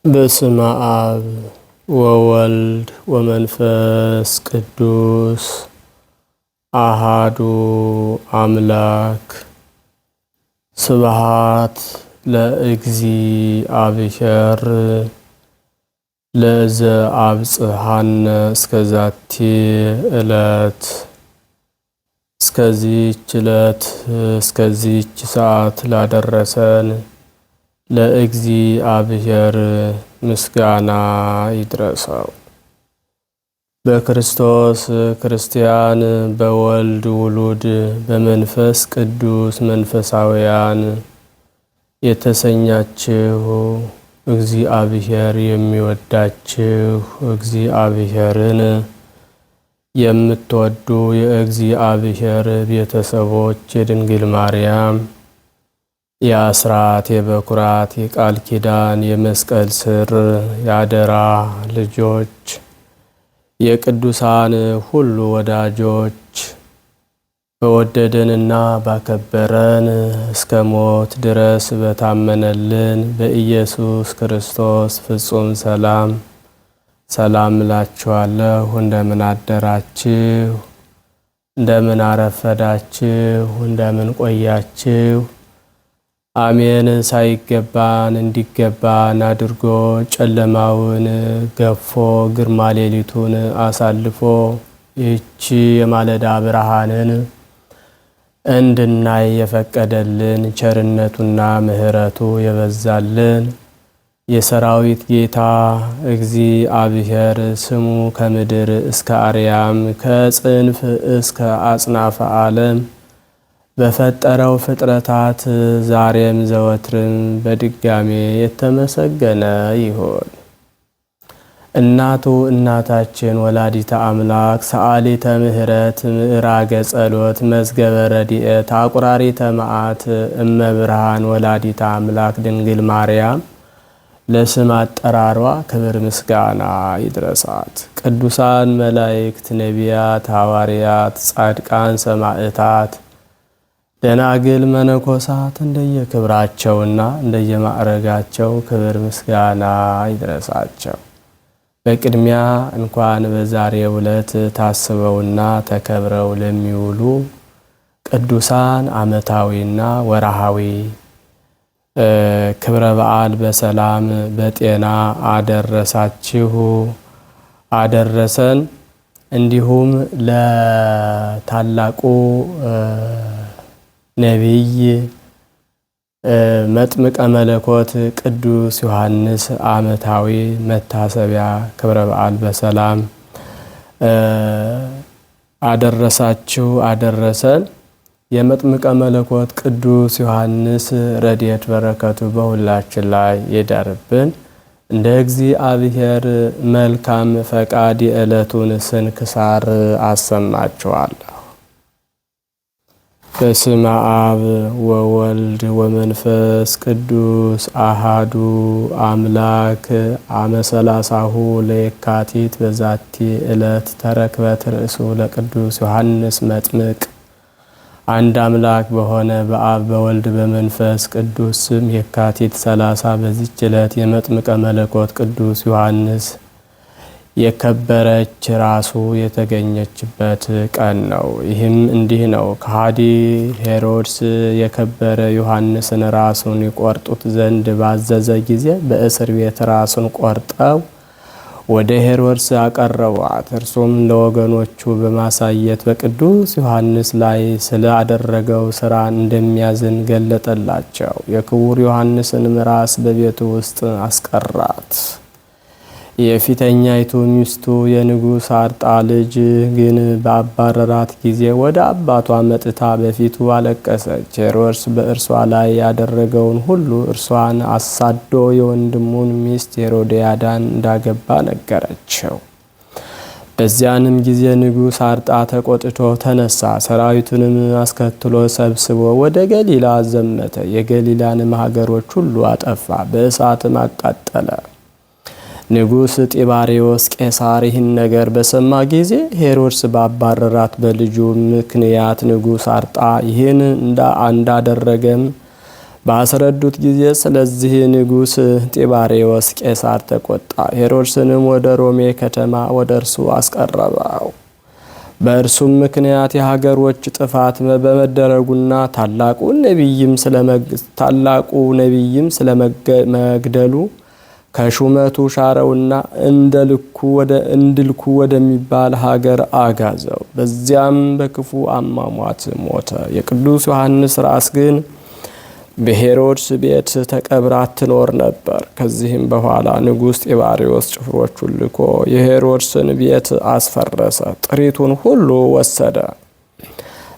በስመ አብ ወወልድ ወመንፈስ ቅዱስ አሃዱ አምላክ። ስብሐት ለእግዚአብሔር ለዘአብጽሐነ እስከዛቲ ዕለት። እስከዚህች ዕለት እስከዚህች ሰዓት ላደረሰን ለእግዚአብሔር ምስጋና ይድረሰው። በክርስቶስ ክርስቲያን፣ በወልድ ውሉድ፣ በመንፈስ ቅዱስ መንፈሳውያን የተሰኛችሁ እግዚአብሔር የሚወዳችሁ እግዚአብሔርን የምትወዱ የእግዚአብሔር ቤተሰቦች የድንግል ማርያም የአስራት የበኩራት የቃል ኪዳን የመስቀል ስር የአደራ ልጆች የቅዱሳን ሁሉ ወዳጆች በወደደንና ባከበረን እስከ ሞት ድረስ በታመነልን በኢየሱስ ክርስቶስ ፍጹም ሰላም ሰላም እላችኋለሁ። እንደምን አደራችሁ? እንደምን አረፈዳችሁ? እንደምን ቆያችሁ? አሜን። ሳይገባን እንዲገባን አድርጎ ጨለማውን ገፎ ግርማ ሌሊቱን አሳልፎ ይህቺ የማለዳ ብርሃንን እንድናይ የፈቀደልን ቸርነቱና ምሕረቱ የበዛልን የሰራዊት ጌታ እግዚአብሔር ስሙ ከምድር እስከ አርያም ከጽንፍ እስከ አጽናፈ ዓለም በፈጠረው ፍጥረታት ዛሬም ዘወትርም በድጋሜ የተመሰገነ ይሁን። እናቱ እናታችን ወላዲተ አምላክ ሰአሊተ ምሕረት ምዕራገ ጸሎት መዝገበ ረድኤት አቁራሪተ መዓት እመብርሃን ወላዲተ አምላክ ድንግል ማርያም ለስም አጠራሯ ክብር ምስጋና ይድረሳት። ቅዱሳን መላእክት፣ ነቢያት፣ ሐዋርያት፣ ጻድቃን፣ ሰማዕታት፣ ደናግል፣ መነኮሳት እንደየክብራቸውና እንደየማዕረጋቸው ክብር ምስጋና ይድረሳቸው። በቅድሚያ እንኳን በዛሬው ዕለት ታስበውና ተከብረው ለሚውሉ ቅዱሳን ዓመታዊና ወርሃዊ ክብረ በዓል በሰላም በጤና አደረሳችሁ አደረሰን። እንዲሁም ለታላቁ ነቢይ መጥምቀ መለኮት ቅዱስ ዮሐንስ ዓመታዊ መታሰቢያ ክብረ በዓል በሰላም አደረሳችሁ አደረሰን። የመጥምቀ መለኮት ቅዱስ ዮሐንስ ረድኤት በረከቱ በሁላችን ላይ ይደርብን። እንደ እግዚአብሔር መልካም ፈቃድ የዕለቱን ስንክሳር አሰማችኋለሁ። በስመ አብ ወወልድ ወመንፈስ ቅዱስ አሃዱ አምላክ። አመ ሰላሳሁ ለየካቲት በዛቲ ዕለት ተረክበት ርእሱ ለቅዱስ ዮሐንስ መጥምቅ። አንድ አምላክ በሆነ በአብ በወልድ በመንፈስ ቅዱስ ስም የካቲት 30 በዚች ዕለት የመጥምቀ መለኮት ቅዱስ ዮሐንስ የከበረች ራሱ የተገኘችበት ቀን ነው። ይህም እንዲህ ነው። ከሃዲ ሄሮድስ የከበረ ዮሐንስን ራሱን ይቆርጡት ዘንድ ባዘዘ ጊዜ በእስር ቤት ራሱን ቆርጠው ወደ ሄሮድስ አቀረቧት። እርሱም ለወገኖቹ በማሳየት በቅዱስ ዮሐንስ ላይ ስላደረገው ስራ እንደሚያዝን ገለጠላቸው። የክቡር ዮሐንስንም ራስ በቤቱ ውስጥ አስቀራት። የፊተኛይቱ ሚስቱ የንጉሥ አርጣ ልጅ ግን በአባረራት ጊዜ ወደ አባቷ መጥታ በፊቱ አለቀሰች። ሄሮድስ በእርሷ ላይ ያደረገውን ሁሉ እርሷን አሳዶ የወንድሙን ሚስት ሄሮድያዳን እንዳገባ ነገረችው። በዚያንም ጊዜ ንጉሥ አርጣ ተቆጥቶ ተነሳ። ሰራዊቱንም አስከትሎ ሰብስቦ ወደ ገሊላ ዘመተ። የገሊላንም ሀገሮች ሁሉ አጠፋ፣ በእሳትም አቃጠለ። ንጉሥ ጢባሪዎስ ቄሳር ይህን ነገር በሰማ ጊዜ ሄሮድስ ባባረራት በልጁ ምክንያት ንጉሥ አርጣ ይህን እንዳደረገም ባስረዱት ጊዜ ስለዚህ ንጉሥ ጢባሬዎስ ቄሳር ተቆጣ። ሄሮድስንም ወደ ሮሜ ከተማ ወደ እርሱ አስቀረበው። በእርሱም ምክንያት የሀገሮች ጥፋት በመደረጉና ታላቁ ነቢይም ስለመግደሉ ከሹመቱ ሻረውና እንድልኩ ወደሚባል ሀገር አጋዘው። በዚያም በክፉ አሟሟት ሞተ። የቅዱስ ዮሐንስ ራስ ግን በሄሮድስ ቤት ተቀብራ ትኖር ነበር። ከዚህም በኋላ ንጉሥ ጢባሬዎስ ጭፍሮቹን ልኮ የሄሮድስን ቤት አስፈረሰ፣ ጥሪቱን ሁሉ ወሰደ።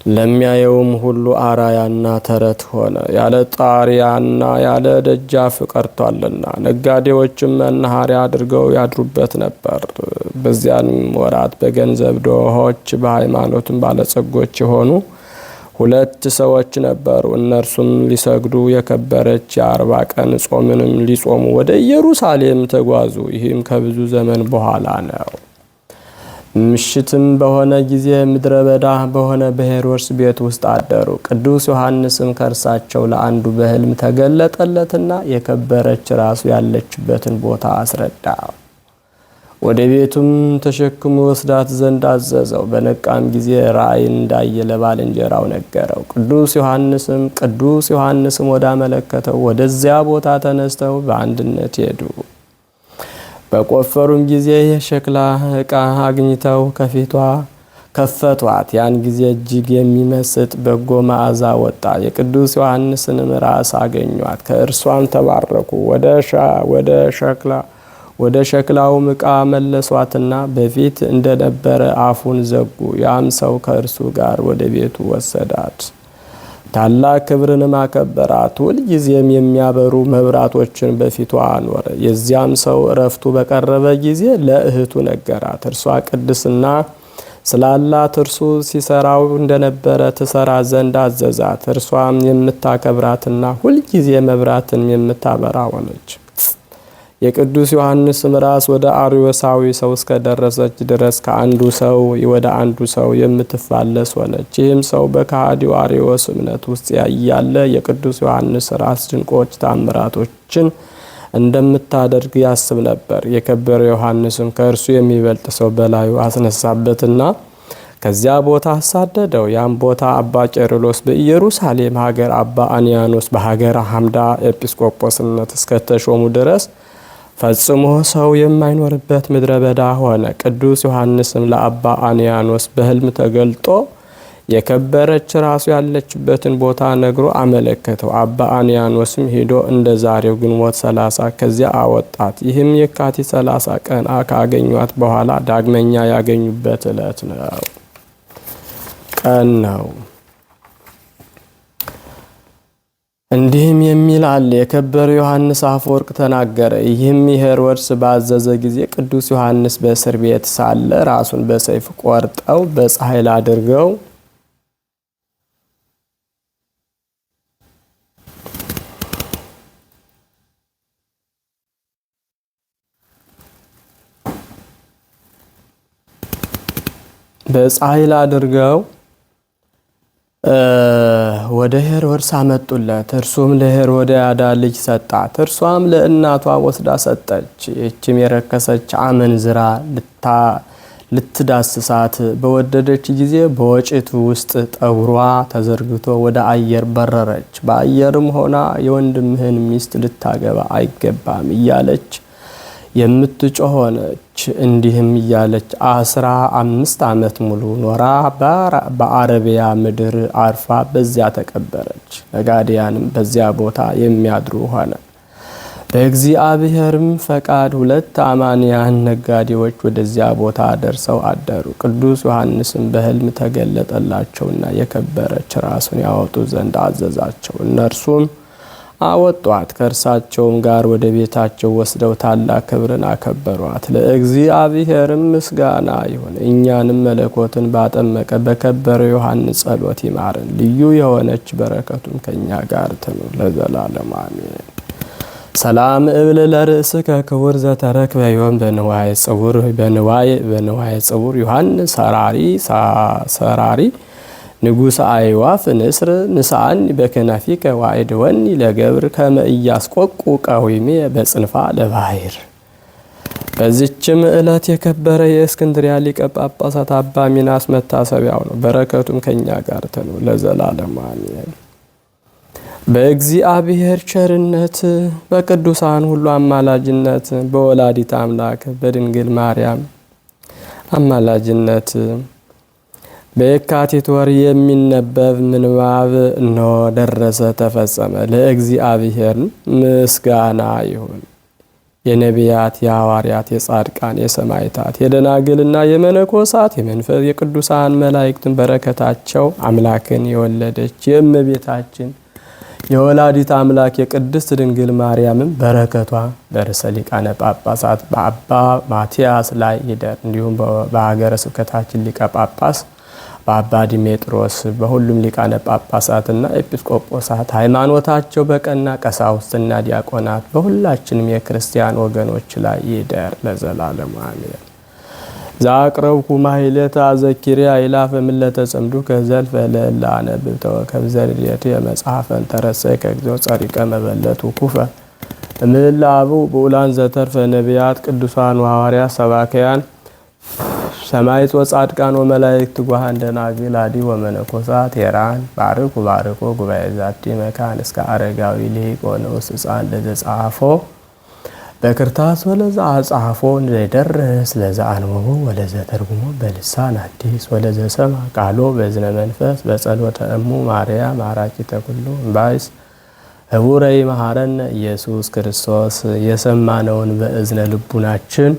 ለሚያየውም ሁሉ አራያና ተረት ሆነ። ያለ ጣሪያና ያለ ደጃፍ ቀርቷልና ነጋዴዎችም መናኸሪያ አድርገው ያድሩበት ነበር። በዚያንም ወራት በገንዘብ ድሆች በሃይማኖትም ባለጸጎች የሆኑ 2 ሰዎች ነበሩ። እነርሱም ሊሰግዱ የከበረች የ40 ቀን ጾምንም ሊጾሙ ወደ ኢየሩሳሌም ተጓዙ። ይህም ከብዙ ዘመን በኋላ ነው። ምሽትም በሆነ ጊዜ ምድረ በዳ በሆነ በሄሮድስ ቤት ውስጥ አደሩ። ቅዱስ ዮሐንስም ከእርሳቸው ለአንዱ በሕልም ተገለጠለትና የከበረች ራሱ ያለችበትን ቦታ አስረዳው። ወደ ቤቱም ተሸክሞ ወስዳት ዘንድ አዘዘው። በነቃም ጊዜ ራእይን እንዳየ ለባልንጀራው ነገረው። ቅዱስ ዮሐንስም ወዳመለከተው ወደዚያ ቦታ ተነስተው በአንድነት ሄዱ። በቆፈሩም ጊዜ የሸክላ ዕቃ አግኝተው ከፊቷ ከፈቷት። ያን ጊዜ እጅግ የሚመስጥ በጎ መዓዛ ወጣ። የቅዱስ ዮሐንስንም ራስ አገኟት፣ ከእርሷም ተባረኩ። ወደ ሸክላውም ዕቃ መለሷትና በፊት እንደነበረ አፉን ዘጉ። ያም ሰው ከእርሱ ጋር ወደ ቤቱ ወሰዳት፣ ታላቅ ክብርንም አከበራት። ሁልጊዜም የሚያበሩ መብራቶችን በፊቷ አኖረ። የዚያም ሰው እረፍቱ በቀረበ ጊዜ ለእህቱ ነገራት። እርሷ ቅድስና ስላላት እርሱ ሲሰራው እንደነበረ ትሰራ ዘንድ አዘዛት። እርሷም የምታከብራትና ሁልጊዜ መብራትን የምታበራ ሆነች። የቅዱስ ዮሐንስም ራስ ወደ አርዮሳዊ ሰው እስከደረሰች ድረስ ከአንዱ ሰው ወደ አንዱ ሰው የምትፋለስ ሆነች። ይህም ሰው በከሃዲው አርዮስ እምነት ውስጥ ያለ የቅዱስ ዮሐንስ ራስ ድንቆች ታምራቶችን እንደምታደርግ ያስብ ነበር። የከበረ ዮሐንስም ከእርሱ የሚበልጥ ሰው በላዩ አስነሳበትና ከዚያ ቦታ አሳደደው። ያም ቦታ አባ ቄርሎስ በኢየሩሳሌም ሀገር፣ አባ አንያኖስ በሀገረ ሐምዳ ኤጲስቆጶስነት እስከተሾሙ ድረስ ፈጽሞ ሰው የማይኖርበት ምድረ በዳ ሆነ። ቅዱስ ዮሐንስም ለአባ አንያኖስ በሕልም ተገልጦ የከበረች ራሱ ያለችበትን ቦታ ነግሮ አመለከተው። አባ አንያኖስም ሄዶ እንደ ዛሬው ግንቦት 30 ከዚያ አወጣት። ይህም የካቲት 30 ቀን ካገኟት በኋላ ዳግመኛ ያገኙበት ዕለት ቀን ነው። እንዲህም የሚል አለ። የከበረ ዮሐንስ አፈወርቅ ተናገረ። ይህም ሄሮድስ ባዘዘ ጊዜ ቅዱስ ዮሐንስ በእስር ቤት ሳለ ራሱን በሰይፍ ቆርጠው በፀሐይ አድርገው ወደ ሄሮድስ አመጡለት። እርሱም ለሄሮድያዳ ልጅ ሰጣት። እርሷም ለእናቷ ወስዳ ሰጠች። ይህችም የረከሰች አመንዝራ ልትዳስሳት በወደደች ጊዜ በወጭቱ ውስጥ ጠጉሯ ተዘርግቶ ወደ አየር በረረች። በአየርም ሆና የወንድምህን ሚስት ልታገባ አይገባም እያለች የምትጮህ ሆነች። እንዲህም እያለች 15 ዓመት ሙሉ ኖራ በአረቢያ ምድር አርፋ በዚያ ተቀበረች። ነጋዴያንም በዚያ ቦታ የሚያድሩ ሆነ። በእግዚአብሔርም ፈቃድ 2 አማንያን ነጋዴዎች ወደዚያ ቦታ ደርሰው አደሩ። ቅዱስ ዮሐንስም በሕልም ተገለጠላቸውና የከበረች ራሱን ያወጡ ዘንድ አዘዛቸው። እነርሱም አወጧት። ከእርሳቸውም ጋር ወደ ቤታቸው ወስደው ታላቅ ክብርን አከበሯት። ለእግዚአብሔርም ምስጋና ይሁን። እኛንም መለኮትን ባጠመቀ በከበረ ዮሐንስ ጸሎት ይማረን። ልዩ የሆነች በረከቱም ከኛ ጋር ትኑር ለዘላለም አሜን። ሰላም እብል ለርእስከ ክቡር ዘተረክበ ዮም በንዋየ ጽውር ዮሐንስ ሰራሪ ንጉሥ አይዋፍ ንስር ንሳን በከናፊከ ዋዕድወኒ ለገብር ከመ ኢያስቆቁ ቀዊሜ በጽንፋ ለባህር። በዚችም ዕለት የከበረ የእስክንድርያ ሊቀ ጳጳሳት አባ ሚናስ መታሰቢያው ነው። በረከቱም ከኛ ጋር ትኑር ለዘላለሙ አሜን። በእግዚአብሔር ቸርነት በቅዱሳን ሁሉ አማላጅነት በወላዲት አምላክ በድንግል ማርያም አማላጅነት በየካቲት ወር የሚነበብ ምንባብ እነሆ ደረሰ ተፈጸመ። ለእግዚአብሔር ምስጋና ይሁን። የነቢያት፣ የሐዋርያት፣ የጻድቃን፣ የሰማዕታት፣ የደናግልና የመነኮሳት የመንፈስ የቅዱሳን መላእክትን በረከታቸው አምላክን የወለደች የእመቤታችን የወላዲት አምላክ የቅድስት ድንግል ማርያምን በረከቷ በርዕሰ ሊቃነ ጳጳሳት በአባ ማትያስ ላይ ይደር። እንዲሁም በሀገረ ስብከታችን ሊቀ ጳጳስ በአባ ዲሜጥሮስ በሁሉም ሊቃነ ጳጳሳትና ኤጲስቆጶሳት ሃይማኖታቸው በቀና ቀሳውስትና ዲያቆናት በሁላችንም የክርስቲያን ወገኖች ላይ ይደር ለዘላለሙ አሜን። ዛቅረብኩ ማሕሌተ አዘኪርያ ይላፈ ምለተ ጸምዱ ከዘልፈ ለእለ አነብብ ተወከብ ዘርዴት የመጽሐፈን ተረሰይ ከግዚኦ ጸሪቀ መበለቱ ኩፈ እምእለ አበው ብኡላን ዘተርፈ ነቢያት ቅዱሳን ሐዋርያት ሰባክያን ሰማዕታት ወጻድቃን ወመላእክት ጓሃን ደናግል አዲ ወመነኮሳት ሄራን ባርኩ ባርኮ ጉባኤ ዛቲ መካን እስከ አረጋዊ ሊቅ ወንዑስ ሕፃን ለዘጸሐፎ በክርታስ ወለዛ አጻፎ እንደደረስ ለዛ አንብቦ ወለዘ ተርጉሞ በልሳን አዲስ ወለዘ ሰማ ቃሎ በዝነ መንፈስ በጸሎተ እሙ ማርያም አራቂተ ኩሉ እምባይስ ህቡረይ መሐረነ ኢየሱስ ክርስቶስ። የሰማነውን በእዝነ ልቡናችን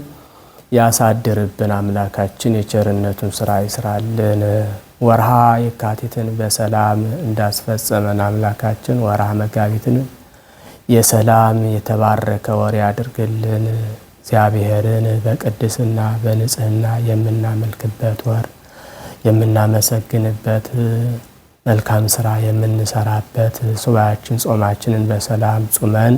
ያሳድርብን። አምላካችን የቸርነቱን ስራ ይስራልን። ወርሃ የካቲትን በሰላም እንዳስፈጸመን አምላካችን ወርሃ መጋቢትን የሰላም የተባረከ ወር ያድርግልን። እግዚአብሔርን በቅድስና በንጽህና የምናመልክበት ወር፣ የምናመሰግንበት፣ መልካም ስራ የምንሰራበት፣ ሱባኤያችን ጾማችንን በሰላም ጾመን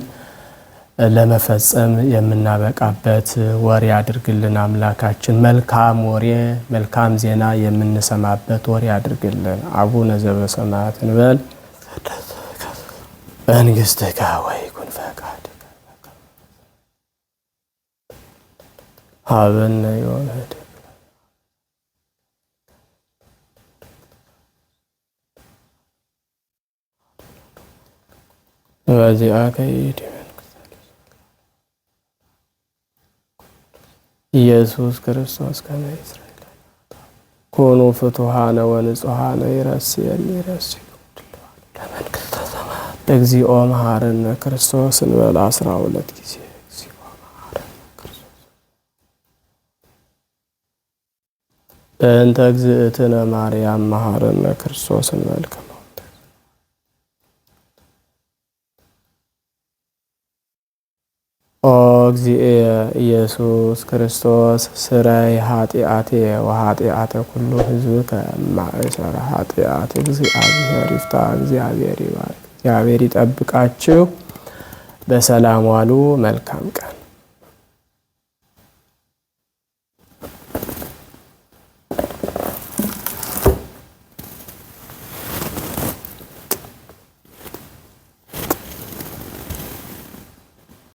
ለመፈጸም የምናበቃበት ወር ያድርግልን። አምላካችን መልካም ወሬ መልካም ዜና የምንሰማበት ወር ያድርግልን። አቡነ ዘበሰማያት እንበል። መንግሥትከ ወይኩን ፈቃድከ ሀበነ ዮም ህድግ ወዚአከ ይእቲ ኢየሱስ ክርስቶስ ከመ ይስረይ ኮኑ ፍቱሃነ ወንጹሃነ ይረስየኒ ይረስዩ ለመንግሥተ ሰማያት እግዚኦ መሐረነ ክርስቶስ እንበል 12 ጊዜ እግዚኦ መሐረነ ክርስቶስ። በእንተ እግዝእትነ ማርያም መሐረነ ክርስቶስ እንበል ኦ እግዚእ ኢየሱስ ክርስቶስ ስረይ ኃጢአቴ ወኃጢአተ ኩሉ ሕዝብ ከማእሰረ ኃጢአት እግዚአብሔር ይፍታ። እግዚአብሔር ይባርክ። እግዚአብሔር ይጠብቃችሁ። በሰላም ዋሉ። መልካም ቀን